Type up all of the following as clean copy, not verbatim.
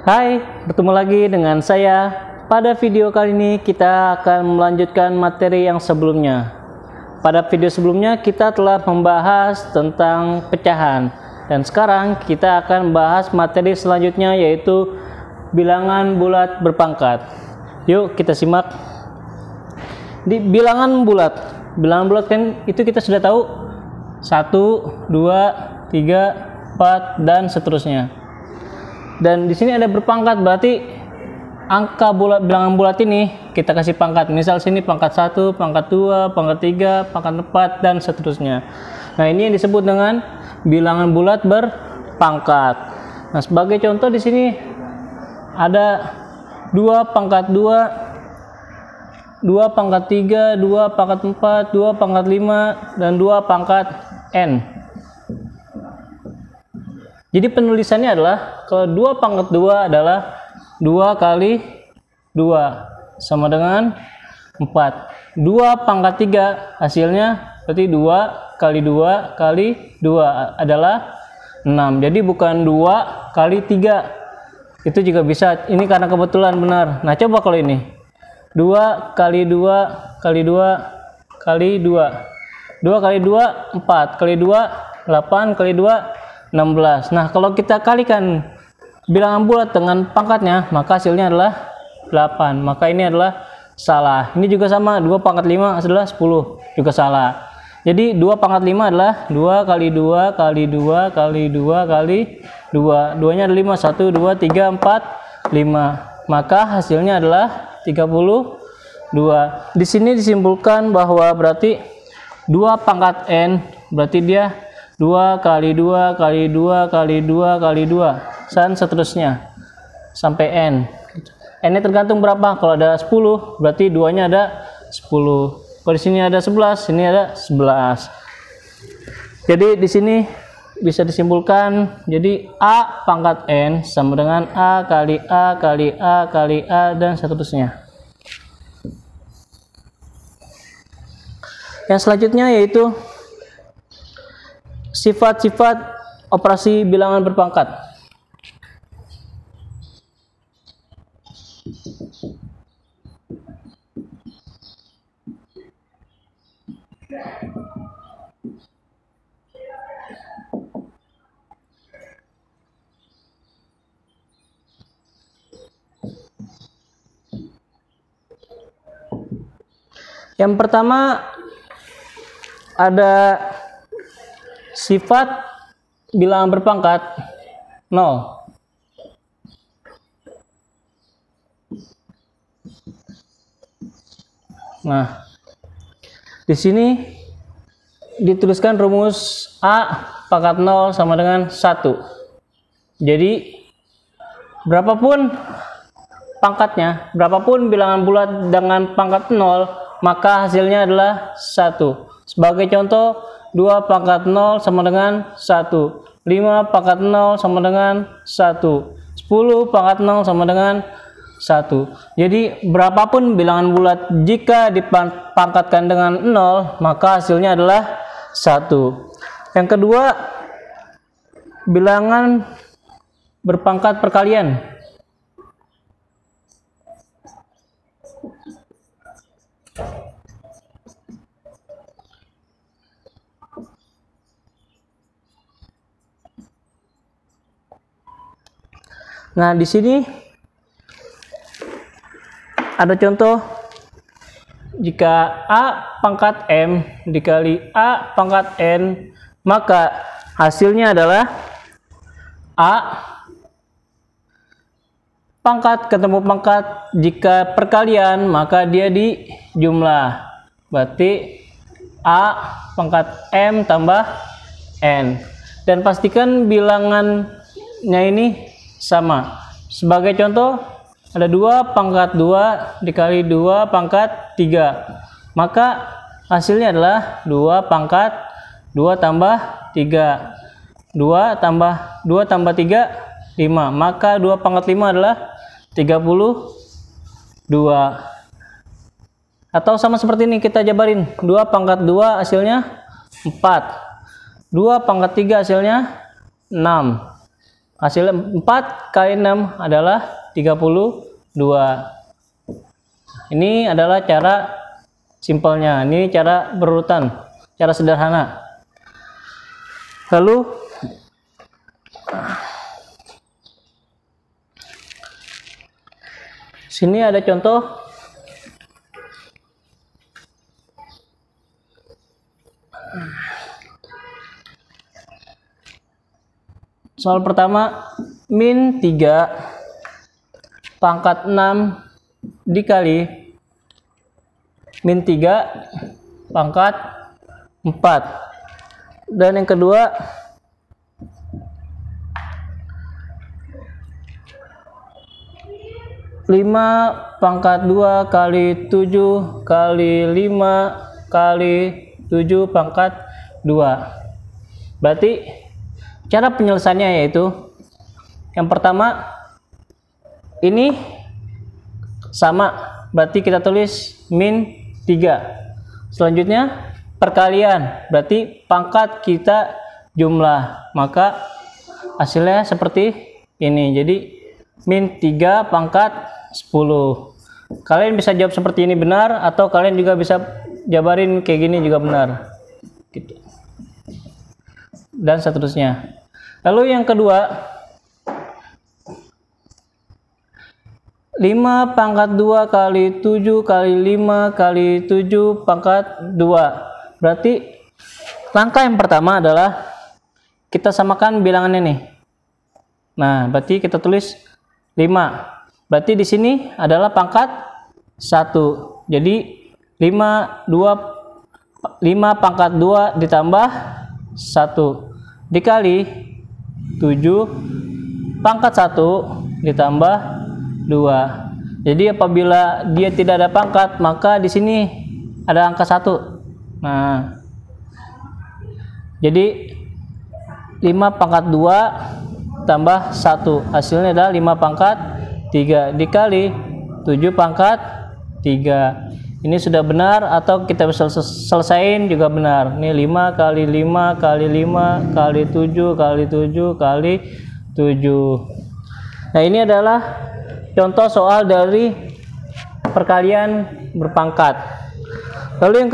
Hai, bertemu lagi dengan saya. Pada video kali ini kita akan melanjutkan materi yang sebelumnya. Pada video sebelumnya kita telah membahas tentang pecahan. Dan sekarang kita akan membahas materi selanjutnya, yaitu bilangan bulat berpangkat. Yuk kita simak. Di bilangan bulat kan itu kita sudah tahu 1, 2, 3, 4 dan seterusnya. Dan di sini ada berpangkat, berarti angka bilangan bulat ini kita kasih pangkat. Misal sini pangkat 1, pangkat 2, pangkat 3, pangkat 4 dan seterusnya. Nah, ini yang disebut dengan bilangan bulat berpangkat. Nah, sebagai contoh di sini ada 2 pangkat 2, 2 pangkat 3, 2 pangkat 4, 2 pangkat 5 dan 2 pangkat n. Jadi penulisannya adalah kalau 2 pangkat 2 adalah 2 kali 2 sama dengan 4. 2 pangkat 3 hasilnya berarti 2 kali 2 kali 2 adalah 6. Jadi bukan 2 kali 3. Itu juga bisa. Ini karena kebetulan benar. Nah, coba kalau ini. 2 kali 2 kali 2 kali 2. 2 kali 2 4 kali 2 8 kali 2 16. Nah, kalau kita kalikan bilangan bulat dengan pangkatnya, maka hasilnya adalah 8. Maka ini adalah salah. Ini juga sama, 2 pangkat 5 adalah 10, juga salah. Jadi 2 pangkat 5 adalah 2 kali 2 kali 2 kali 2 kali 2. 2-nya ada 5, 1, 2, 3, 4, 5. Maka hasilnya adalah 32. Di sini disimpulkan bahwa berarti 2 pangkat n berarti dia 2 kali 2 kali 2 kali 2 kali 2 dan seterusnya sampai n. N-nya tergantung berapa. Kalau ada 10 berarti 2-nya ada 10. Kalau di sini ada 11, ini ada 11. Jadi di sini bisa disimpulkan, jadi A pangkat n sama dengan A kali A kali A kali A dan seterusnya. Yang selanjutnya yaitu sifat-sifat operasi bilangan berpangkat. Yang pertama ada sifat bilangan berpangkat 0. Nah, di sini dituliskan rumus A pangkat 0 sama dengan 1. Jadi berapapun pangkatnya, berapapun bilangan bulat dengan pangkat 0, maka hasilnya adalah 1. Sebagai contoh, 2 pangkat 0 sama dengan 1. 5 pangkat 0 sama dengan 1. 10 pangkat 0 sama dengan 1. Jadi berapapun bilangan bulat jika dipangkatkan dengan 0, maka hasilnya adalah 1. Yang kedua, bilangan berpangkat perkalian. Nah, di sini ada contoh, jika A pangkat M dikali A pangkat N, maka hasilnya adalah A pangkat ketemu pangkat. Jika perkalian, maka dia dijumlah. Berarti A pangkat M tambah N. Dan pastikan bilangannya ini sama. Sebagai contoh, ada 2 pangkat 2 dikali 2 pangkat 3. Maka hasilnya adalah 2 pangkat 2 tambah 3. 2 tambah 2 tambah 3, 5. Maka 2 pangkat 5 adalah 32. Atau sama seperti ini, kita jabarin. 2 pangkat 2 hasilnya 4. 2 pangkat 3 hasilnya 6. Hasil 4 kali 6 adalah 32. Ini adalah cara simpelnya. Ini cara berurutan, cara sederhana. Lalu sini ada contoh. Soal pertama, min 3 pangkat 6 dikali min 3 pangkat 4. Dan yang kedua, lima pangkat 2 kali 7 kali 5 kali 7 pangkat 2. Berarti cara penyelesaiannya yaitu yang pertama ini sama, berarti kita tulis min 3. Selanjutnya perkalian, berarti pangkat kita jumlah, maka hasilnya seperti ini. Jadi min 3 pangkat 10. Kalian bisa jawab seperti ini benar, atau kalian juga bisa jabarin kayak gini juga benar gitu. Dan seterusnya. Lalu yang kedua, 5 pangkat 2 kali 7 kali 5 kali 7 pangkat 2. Berarti langkah yang pertama adalah kita samakan bilangannya nih. Nah, berarti kita tulis 5. Berarti di sini adalah pangkat 1. Jadi 5 pangkat 2 ditambah 1 dikali 7 pangkat 1 ditambah 2. Jadi apabila dia tidak ada pangkat, maka di sini ada angka 1. Nah, jadi 5 pangkat 2 tambah 1, hasilnya adalah 5 pangkat 3 dikali 7 pangkat 3. Ini sudah benar, atau kita bisa selesaiin juga benar. Ini 5 kali 5 kali 5 kali 7 kali 7 kali 7. Nah, ini adalah contoh soal dari perkalian berpangkat. Lalu yang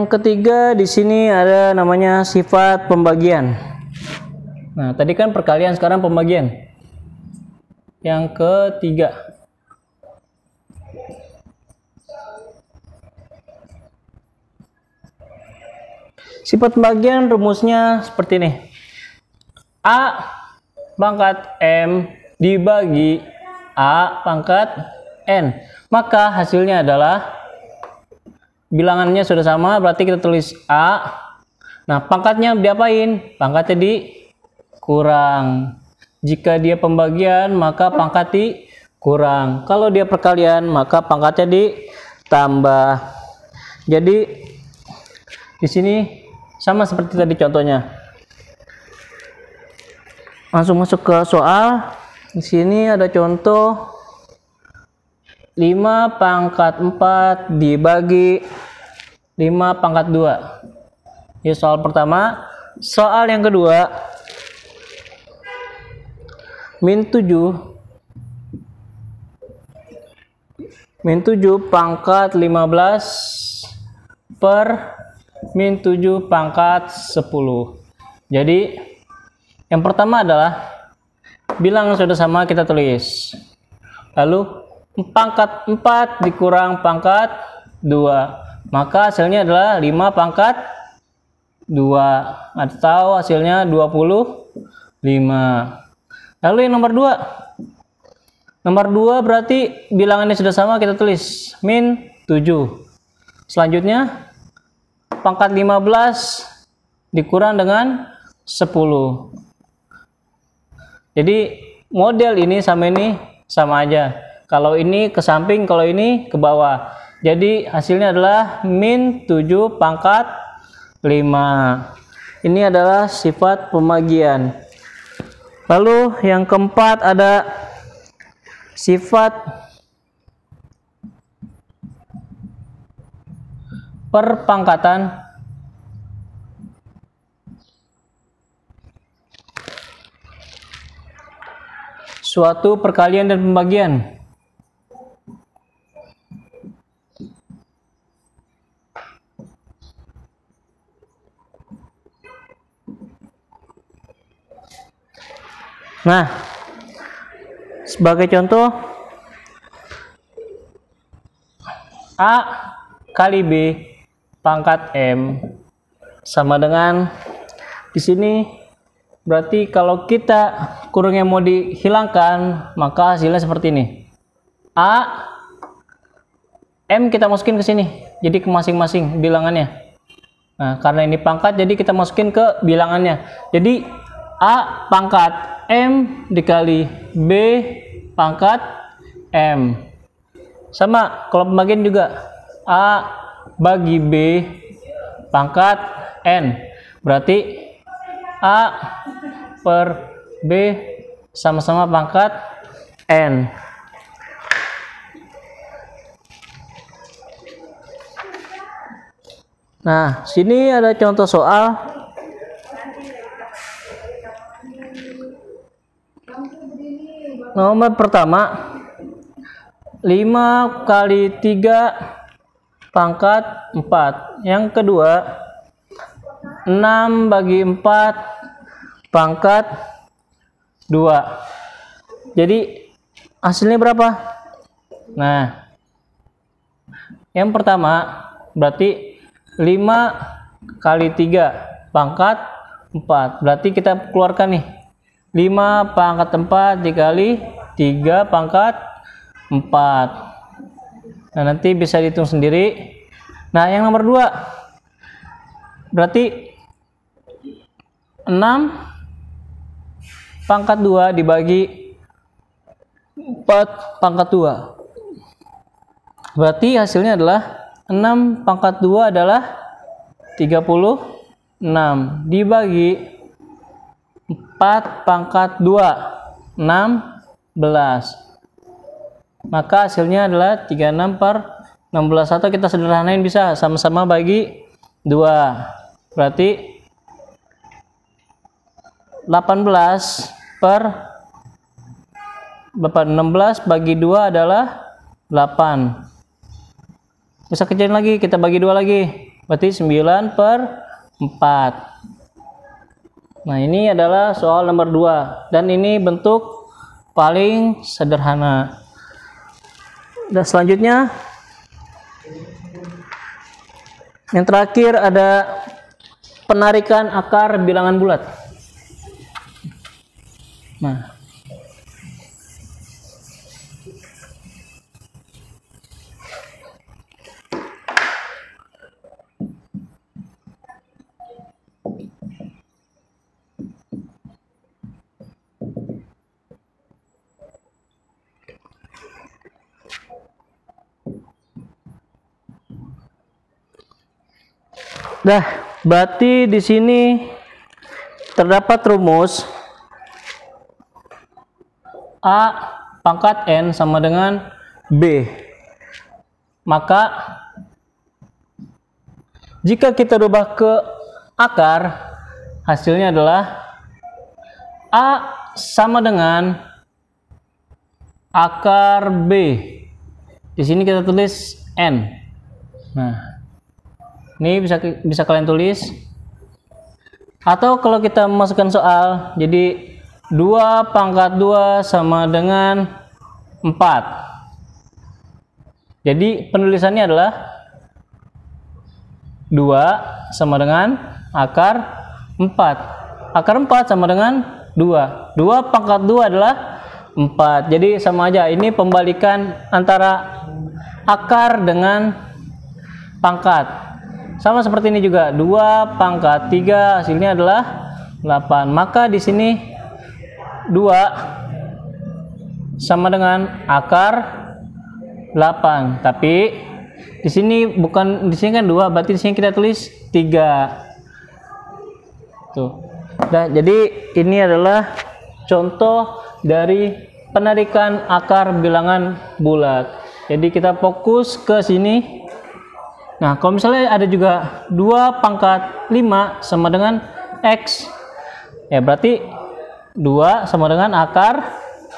ketiga, di sini ada namanya sifat pembagian. Nah, tadi kan perkalian, sekarang pembagian. Yang ketiga, sifat pembagian rumusnya seperti ini. A pangkat M dibagi A pangkat N. Maka hasilnya adalah, bilangannya sudah sama, berarti kita tulis A. Nah, pangkatnya diapain? Pangkatnya dikurang. Jika dia pembagian, maka pangkat dikurang. Kalau dia perkalian, maka pangkatnya ditambah. Jadi di sini sama seperti tadi contohnya. Langsung masuk ke soal. Di sini ada contoh 5 pangkat 4 dibagi 5 pangkat 2. Ini soal pertama. Soal yang kedua, min 7 pangkat 15 per min 7 pangkat 10. Jadi yang pertama adalah bilangan sudah sama, kita tulis. Lalu pangkat 4 dikurang pangkat 2, maka hasilnya adalah 5 pangkat 2, atau hasilnya 25. Lalu yang nomor 2. Nomor 2 berarti bilangannya sudah sama, kita tulis min 7. Selanjutnya pangkat 15 dikurang dengan 10. Jadi model ini sama aja. Kalau ini ke samping, kalau ini ke bawah. Jadi hasilnya adalah min 7 pangkat 5. Ini adalah sifat pembagian. Lalu yang keempat ada sifat perpangkatan suatu perkalian dan pembagian. Nah, sebagai contoh, A kali B pangkat M sama dengan, di sini berarti kalau kita kurungnya mau dihilangkan, maka hasilnya seperti ini. A, M kita masukin ke sini, jadi ke masing-masing bilangannya. Nah, karena ini pangkat, jadi kita masukin ke bilangannya. Jadi A pangkat M dikali B pangkat M. Sama kalau pembagian juga, A bagi B pangkat N. Berarti A per B sama-sama pangkat N. Nah, sini ada contoh soal. Nomor pertama, 5 kali 3 pangkat 4. Yang kedua, 6 bagi 4 pangkat 2. Jadi hasilnya berapa? Nah, yang pertama berarti 5 kali 3 pangkat 4. Berarti kita keluarkan nih, 5 pangkat 4 dikali 3 pangkat 4. Nah, nanti bisa dihitung sendiri. Nah, yang nomor 2 berarti 6 pangkat 2 dibagi 4 pangkat 2. Berarti hasilnya adalah 6 pangkat 2 adalah 36 dibagi 4 pangkat 2, 16. Maka hasilnya adalah 36 per 16. Atau kita sederhanain bisa, sama-sama bagi 2. Berarti 18 per 16 bagi 2 adalah 8. Bisa kecilin lagi, kita bagi 2 lagi. Berarti 9 per 4. Nah, ini adalah soal nomor 2 dan ini bentuk paling sederhana. Dan selanjutnya yang terakhir ada penarikan akar bilangan bulat. Nah, berarti di sini terdapat rumus A pangkat N sama dengan B. Maka jika kita rubah ke akar, hasilnya adalah A sama dengan akar B. Di sini kita tulis N. Nah, ini bisa kalian tulis. Atau kalau kita masukkan soal, jadi 2 pangkat 2 sama dengan 4. Jadi penulisannya adalah 2 sama dengan akar 4. Akar 4 sama dengan 2. 2 pangkat 2 adalah 4. Jadi sama aja, ini pembalikan antara akar dengan pangkat. Sama seperti ini juga, 2 pangkat 3 hasilnya adalah 8. Maka di sini 2 sama dengan akar 8. Tapi di sini bukan, di sini kan 2, berarti di sini kita tulis 3. Tuh. Nah, jadi ini adalah contoh dari penarikan akar bilangan bulat. Jadi kita fokus ke sini. Nah, kalau misalnya ada juga 2 pangkat 5 sama dengan X, ya berarti 2 sama dengan akar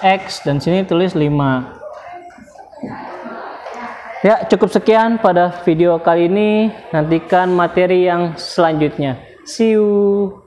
X, dan sini tulis 5. Ya, cukup sekian pada video kali ini. Nantikan materi yang selanjutnya. See you.